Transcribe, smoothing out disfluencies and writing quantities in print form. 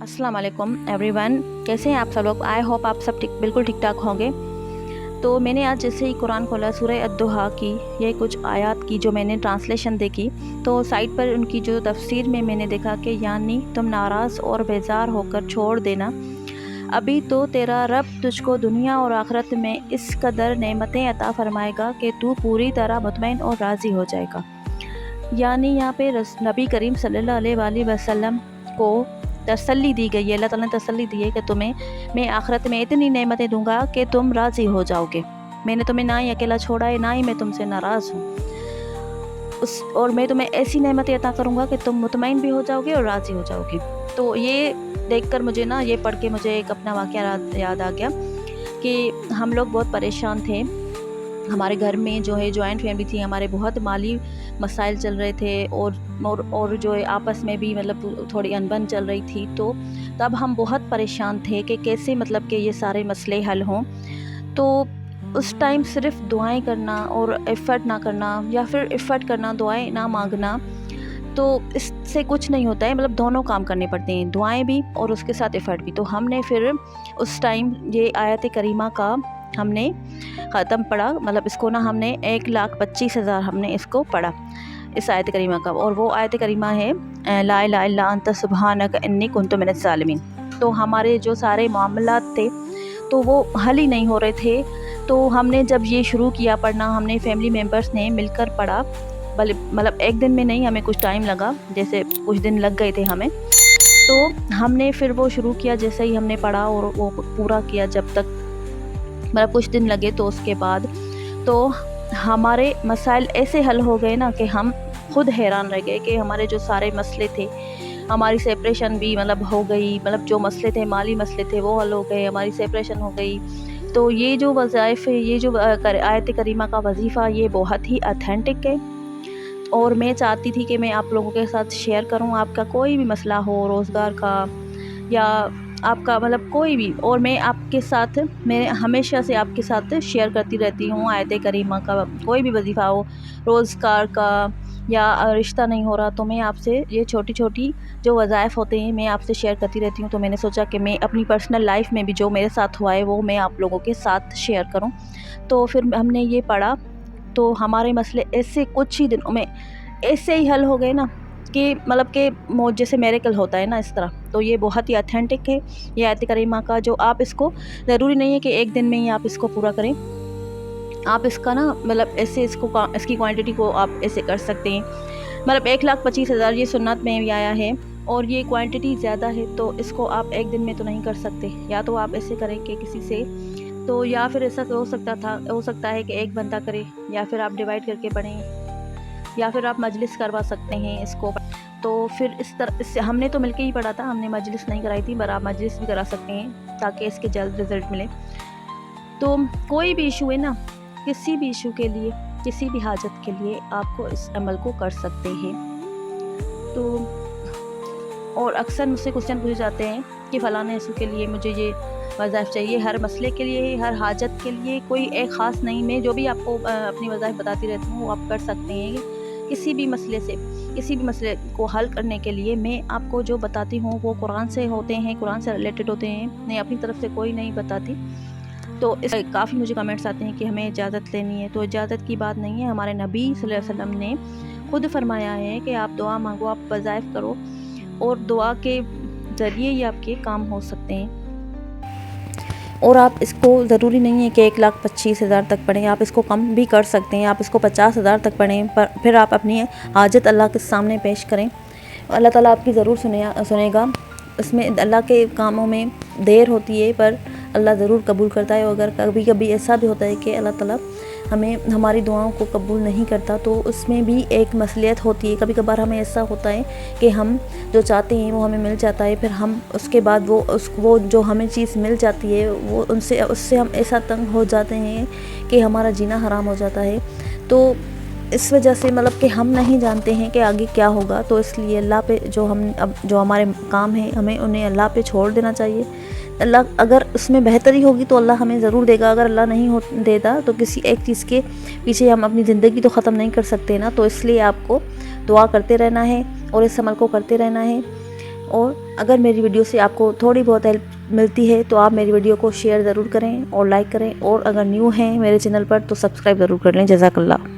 अस्सलाम वालेकुम एवरीवन, कैसे हैं आप सब लोग। आई होप आप सब बिल्कुल ठीक ठाक होंगे। तो मैंने आज जैसे ही कुरान खोला सूरह अद-दुहा की ये कुछ आयत की जो मैंने ट्रांसलेशन देखी, तो साइट पर उनकी जो तफसीर में मैंने देखा कि यानी तुम नाराज़ और बेजार होकर छोड़ देना, अभी तो तेरा रब तुझको दुनिया और आखिरत में इस कदर नेमतें अता फरमाएगा कि तू पूरी तरह मुतमईन और राज़ी हो जाएगा। यानी यहाँ पे नबी करीम सल्लल्लाहु अलैहि वसल्लम को तसल्ली दी गई है, अल्लाह ताला ने तसल्ली दी है कि तुम्हें मैं आखिरत में इतनी नेमतें दूंगा कि तुम राज़ी हो जाओगे। मैंने तुम्हें ना ही अकेला छोड़ा है, ना ही मैं तुमसे नाराज़ हूँ। और मैं तुम्हें ऐसी नेमतें अता करूँगा कि तुम मुतमईन भी हो जाओगे और राज़ी हो जाओगे। तो ये देखकर मुझे ना, ये पढ़ के मुझे एक अपना वाक़या याद आ गया कि हम लोग बहुत परेशान थे। हमारे घर में जो है जॉइंट फैमिली थी, हमारे बहुत माली मसाइल चल रहे थे और जो है आपस में भी मतलब थोड़ी अनबन चल रही थी। तो तब हम बहुत परेशान थे कि कैसे मतलब कि ये सारे मसले हल हों। तो उस टाइम सिर्फ दुआएं करना और एफ़र्ट ना करना, या फिर एफ़र्ट करना दुआएं ना मांगना, तो इससे कुछ नहीं होता है। मतलब दोनों काम करने पड़ते हैं, दुआएं भी और उसके साथ एफ़र्ट भी। तो हमने फिर उस टाइम ये आयत करीमा का हमने ख़त्म पढ़ा, मतलब इसको ना हमने 1,25,000 हमने इसको पढ़ा, इस आयत करीमा का। और वो आयत करीमा है ला इलाहा इल्ला अंत सुब्हानक इन्नी कुन्तु मिनज़ ज़ालिमीन। तो हमारे जो सारे मामलात थे तो वो हल ही नहीं हो रहे थे। तो हमने जब ये शुरू किया पढ़ना, हमने फैमिली मेम्बर्स ने मिलकर पढ़ा। मतलब एक दिन में नहीं, हमें कुछ टाइम लगा, जैसे कुछ दिन लग गए थे हमें। तो हमने फिर वो शुरू किया, जैसे ही हमने पढ़ा और वो पूरा किया, जब तक मतलब कुछ दिन लगे। तो उसके बाद तो हमारे मसाइल ऐसे हल हो गए ना कि हम खुद हैरान रह गए कि हमारे जो सारे मसले थे, हमारी सेपरेशन भी मतलब हो गई। मतलब जो मसले थे, माली मसले थे, वो हल हो गए, हमारी सेपरेशन हो गई। तो ये जो वज़ाइफ़ है, ये जो आयत करीमा का वजीफ़ा, ये बहुत ही ऑथेंटिक है। और मैं चाहती थी कि मैं आप लोगों के साथ शेयर करूं। आपका कोई भी मसला हो, रोज़गार का या आपका मतलब कोई भी, और मैं आपके साथ, मैं हमेशा से आपके साथ शेयर करती रहती हूँ आयत करीमा का। कोई भी वजीफ़ा हो, रोज़गार का या रिश्ता नहीं हो रहा, तो मैं आपसे ये छोटी छोटी जो वज़ाइफ़ होते हैं मैं आपसे शेयर करती रहती हूँ। तो मैंने सोचा कि मैं अपनी पर्सनल लाइफ में भी जो मेरे साथ हुआ है वो मैं आप लोगों के साथ शेयर करूँ। तो फिर हमने ये पढ़ा, तो हमारे मसले ऐसे कुछ ही दिनों में ऐसे ही हल हो गए ना कि मतलब कि जैसे मिरेकल होता है ना, इस तरह। तो ये बहुत ही ऑथेंटिक है ये आयत करीमा का, जो आप इसको ज़रूरी नहीं है कि एक दिन में ही आप इसको पूरा करें। आप इसका ना मतलब ऐसे इसकी क्वांटिटी को आप ऐसे कर सकते हैं। मतलब 1,25,000 ये सुन्नत में भी आया है, और ये क्वांटिटी ज़्यादा है, तो इसको आप एक दिन में तो नहीं कर सकते। या तो आप ऐसे करें कि किसी से, तो या फिर ऐसा हो सकता है कि एक बंदा करे, या फिर आप डिवाइड करके पढ़ें, या फिर आप मजलिस करवा सकते हैं इसको। तो फिर इस तरह इससे हमने तो मिलके ही पढ़ा था, हमने मजलिस नहीं कराई थी, पर आप मजलिस भी करा सकते हैं ताकि इसके जल्द रिज़ल्ट मिले। तो कोई भी इशू है ना, किसी भी इशू के लिए, किसी भी हाजत के लिए आपको इस अमल को कर सकते हैं। तो और अक्सर मुझसे क्वेश्चन पूछे जाते हैं कि फ़लाने इशू के लिए मुझे ये वज़ाइफ़ चाहिए। हर मसले के लिए, हर हाजत के लिए कोई एक ख़ास नहीं। मैं जो भी आपको अपनी वज़ाइफ़ बताती रहती हूँ वो आप कर सकते हैं। किसी भी मसले से, किसी भी मसले को हल करने के लिए मैं आपको जो बताती हूँ वो कुरान से होते हैं, कुरान से रिलेटेड होते हैं। मैं अपनी तरफ से कोई नहीं बताती। तो इस काफ़ी मुझे कमेंट्स आते हैं कि हमें इजाज़त लेनी है, तो इजाज़त की बात नहीं है। हमारे नबी सल्लल्लाहु अलैहि वसल्लम ने खुद फरमाया है कि आप दुआ मांगो, आप वज़ाइफ़ करो, और दुआ के ज़रिए ही आपके काम हो सकते हैं। और आप इसको ज़रूरी नहीं है कि 1,25,000 तक पढ़ें, आप इसको कम भी कर सकते हैं। आप इसको 50,000 तक पढ़ें, पर फिर आप अपनी हाजत अल्लाह के सामने पेश करें, अल्लाह ताला आपकी ज़रूर सुनेगा। इसमें अल्लाह के कामों में देर होती है, पर अल्लाह ज़रूर कबूल करता है। अगर कभी कभी ऐसा भी होता है कि अल्लाह ताला हमें हमारी दुआओं को कबूल नहीं करता, तो उसमें भी एक मसलियत होती है। कभी कभार हमें ऐसा होता है कि हम जो चाहते हैं वो हमें मिल जाता है, फिर हम उसके बाद वो जो हमें चीज़ मिल जाती है वो उससे हम ऐसा तंग हो जाते हैं कि हमारा जीना हराम हो जाता है। तो इस वजह से मतलब कि हम नहीं जानते हैं कि आगे क्या होगा। तो इसलिए अल्लाह पे जो हमारे काम है, हमें उन्हें अल्लाह पे छोड़ देना चाहिए। अल्लाह अगर उसमें बेहतरी होगी तो अल्लाह हमें ज़रूर देगा। अगर अल्लाह नहीं देता तो किसी एक चीज़ के पीछे हम अपनी ज़िंदगी तो ख़त्म नहीं कर सकते ना। तो इसलिए आपको दुआ करते रहना है और इस अमल को करते रहना है। اور اگر میری ویڈیو سے آپ کو تھوڑی بہت ہیلپ ملتی ہے تو آپ میری ویڈیو کو شیئر ضرور کریں اور لائک کریں، اور اگر نیو ہیں میرے چینل پر تو سبسکرائب ضرور کر لیں۔ جزاک اللہ۔